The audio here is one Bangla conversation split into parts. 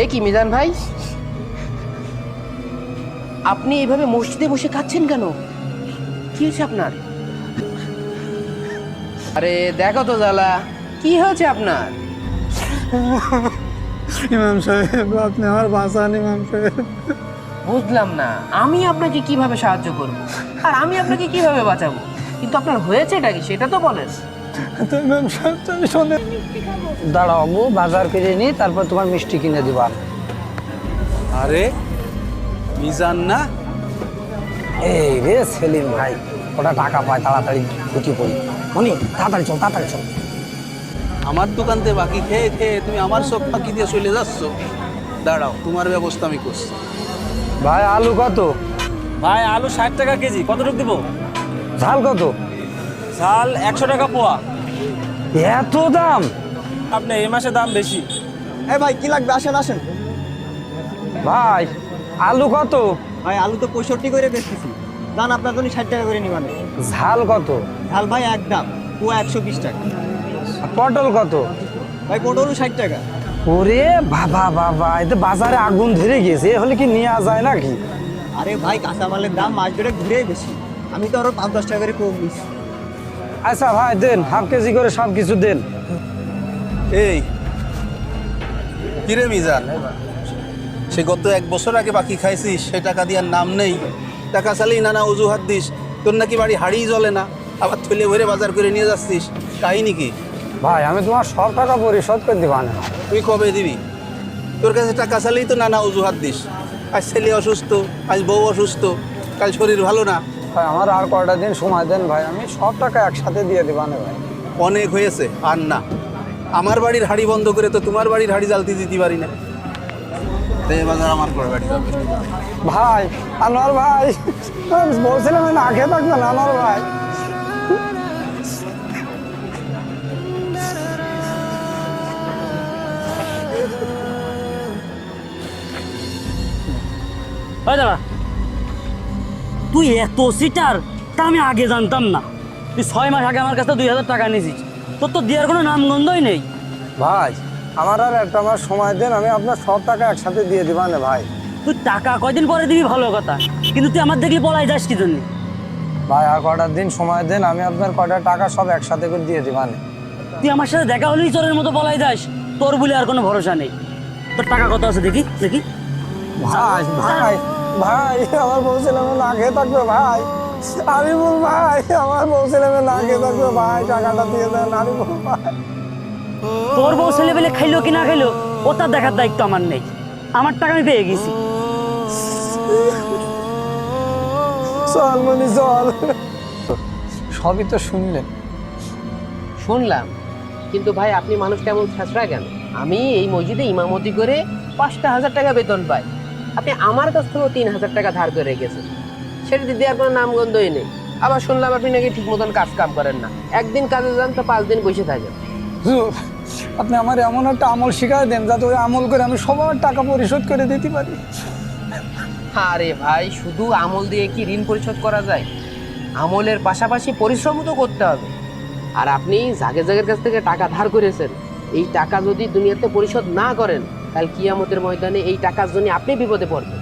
এ কি মিজান ভাই, আপনি এইভাবে মসজিদে বসে কাঁদছেন কেন? কি হয়েছে আপনার? আরে দেখো তো জালা, কি হয়েছে আপনার? ইমাম সাহেব, আপনি আমার বাঁচান ইমাম সাহেব। বুঝলাম না, আমি আপনাকে কিভাবে সাহায্য করব আর আমি আপনাকে কিভাবে বাঁচাবো, কিন্তু আপনার হয়েছেটা কি সেটা তো বলেন। তো ইমাম সাহেব, আমি শোনেন। দাঁড়াও আম্মু, বাজার করে নি, তারপর তোমার মিষ্টি কিনে দিবা। আরে মিজান না? এই রে সেলিম ভাই, ওটা টাকা পায়, তাড়াতাড়ি ঢুকে পড়ি। মনি, তাড়াতাড়ি চল, তাড়াতাড়ি চল। আমার দোকানতে বাকি খেয়ে খেয়ে তুমি আমার সব ফাঁকি দিয়ে চলে যাচ্ছ। দাঁড়াও, তোমার ব্যবস্থা আমি করছি। ভাই আলু কত? ভাই আলু 60 টাকা কেজি, কতটুকু দিব? ঝাল কত? ঝাল 100 টাকা পোয়া। এত দাম? আপনি এই মাসে দাম বেশি। হ্যাঁ ভাই, কি লাগবে? আসেন আসেন। ভাই আলু কত? ভাই আলু তো 65 করে বেচতেছি, দান আপনার জন্য 60 টাকা করে নিবানে। ঝাল কত? ঝাল ভাই একদম পুয়া 120 টাকা। আর পটল কত? ভাই পটলও 60 টাকা। ওরে বাবা বাবা, এতে বাজারে আগুন ধরে গেছে, এ হলে কি নেওয়া যায় নাকি? আরে ভাই, কাঁচামালের দাম মাস ধরে ঘুরেই বেশি, আমি তো আরো 5-10 টাকা করে কম নিচ্ছি। আচ্ছা ভাই দেন, হাফ কেজি করে সব কিছু দেন। এই কিরে মিজান, সে গত 1 বছর আগে বাকি খাইছিস, সে টাকা দেওয়ার নাম নেই। টাকা চালেই নানা অজুহাত দিস। তোর নাকি বাড়ি হাড়িই জ্বলে না, আবার থলে ভরে বাজার করে নিয়ে যাচ্ছিস। কাহিনী কি? ভাই আমি তোমার সব টাকা পরিশোধ করে দিবা না। তুই কবে দিবি? তোর কাছে টাকা চালেই তো নানা অজুহাত দিস। আজ ছেলে অসুস্থ, আজ বউ অসুস্থ, কাল শরীর ভালো না। ভাই আমার আর কয়টা দিন সময় দেন ভাই, আমি সব টাকা একসাথে দিয়ে দিবা না ভাই। অনেক হয়েছে, আর না। আমার বাড়ির হাড়ি বন্ধ করে তো তোমার বাড়ির হাড়ি জ্বালতে দিতে পারি না। এই বাজার আমার করে বাড়ি যাবে। ভাই আনোয়ার ভাই, আমি বলছিলাম না খেয়ে থাকবেন আনোয়ার ভাই। ওই দাঁড়া, তুই এত সিটার তা আমি আগে জানতাম না। তুই 6 মাস আগে আমার কাছে 2000 টাকা নিয়েছিস, তোর তো দেওয়ার কোনো নামগন্ধই নেই। ভাই আমার আর একটা মাস সময় দেন, আমি আপনার সব টাকা একসাথে দিয়ে দিবা না ভাই। তুই টাকা কয়দিন পরে দিবি ভালো কথা, কিন্তু তুই আমার দেখলি পলাই যাস কি জন্য? ভাই আর কয়টা দিন সময় দেন, আমি আপনার কয়টা টাকা সব একসাথে করে দিয়ে দিবা না। তুই আমার সাথে দেখা হলেই চোরের মতো পলাই যাস, তোর বলে আর কোনো ভরসা নেই। তোর টাকা কত আছে দেখি দেখি। ভাই ভাই ভাই, আমার বলছিলাম না খেয়ে থাকবে ভাই। আমি বল ভাই, আমার বলছিলাম না খেয়ে থাকবে ভাই, টাকাটা দিয়ে দেন। আমি বল ভাই, তোর বউ ছেলেবেলে খাইলো কি না খাইলো ও তার দেখার দায়িত্ব আমার নেই, আমার টাকা আমি পেয়ে গেছি। চল মনি চল। সবই তো শুনলেন। শুনলাম, কিন্তু ভাই আপনি মানুষ কেমন ছেঁচড়া কেন? আমি এই মসজিদে ইমামতি করে 5,000 টাকা বেতন পাই, আপনি আমার কাছ থেকেও 3,000 টাকা ধার করে রেখেছেন, সেটা দেওয়ার কোনো নামগন্ধই নেই। আবার শুনলাম আপনি নাকি ঠিক মতন কাজ কাম করেন না, একদিন কাজে যান তো 5 দিন বসে থাকেন। হুজুর, আপনি আমার এমন একটা আমল শিখাই দেন যাতে ওই আমল করে আমি সবার টাকা পরিশোধ করে দিতে পারি। আরে ভাই, শুধু আমল দিয়ে কি ঋণ পরিশোধ করা যায়? আমলের পাশাপাশি পরিশ্রমও তো করতে হবে। আর আপনি জাগের জাগের কাছ থেকে টাকা ধার করেছেন, এই টাকা যদি দুনিয়াতে পরিশোধ না করেন, কাল কিয়ামতের ময়দানে এই টাকার জন্য আপনি বিপদে পড়বেন।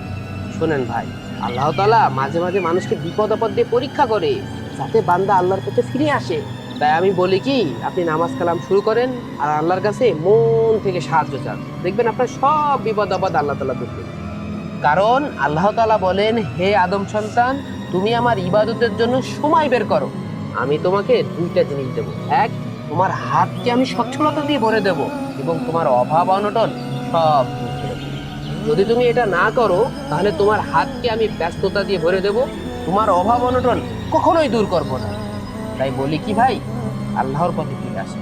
শোনেন ভাই, আল্লাহ তাআলা মাঝে মাঝে মানুষকে বিপদ আপদ দিয়ে পরীক্ষা করে, যাতে বান্দা আল্লাহর পথে ফিরে আসে। তাই আমি বলি কি, আপনি নামাজ কালাম শুরু করেন আর আল্লাহর কাছে মন থেকে সাহায্য চান, দেখবেন আপনার সব বিপদ আপদ আল্লাহ তাআলা দূর করবেন। কারণ আল্লাহ তাআলা বলেন, হে আদম সন্তান, তুমি আমার ইবাদতের জন্য সময় বের করো, আমি তোমাকে 2টা জিনিস দেবো। এক, তোমার হাতকে আমি সচ্ছলতা দিয়ে ভরে দেব, এবং তোমার অভাব অনটন সব দূর করে দেবো। যদি তুমি এটা না করো, তাহলে তোমার হাতকে আমি ব্যস্ততা দিয়ে ভরে দেব, তোমার অভাব অনটন কখনোই দূর করবো না। তাই বলি কি ভাই, আল্লাহর পথে ফিরে আসে।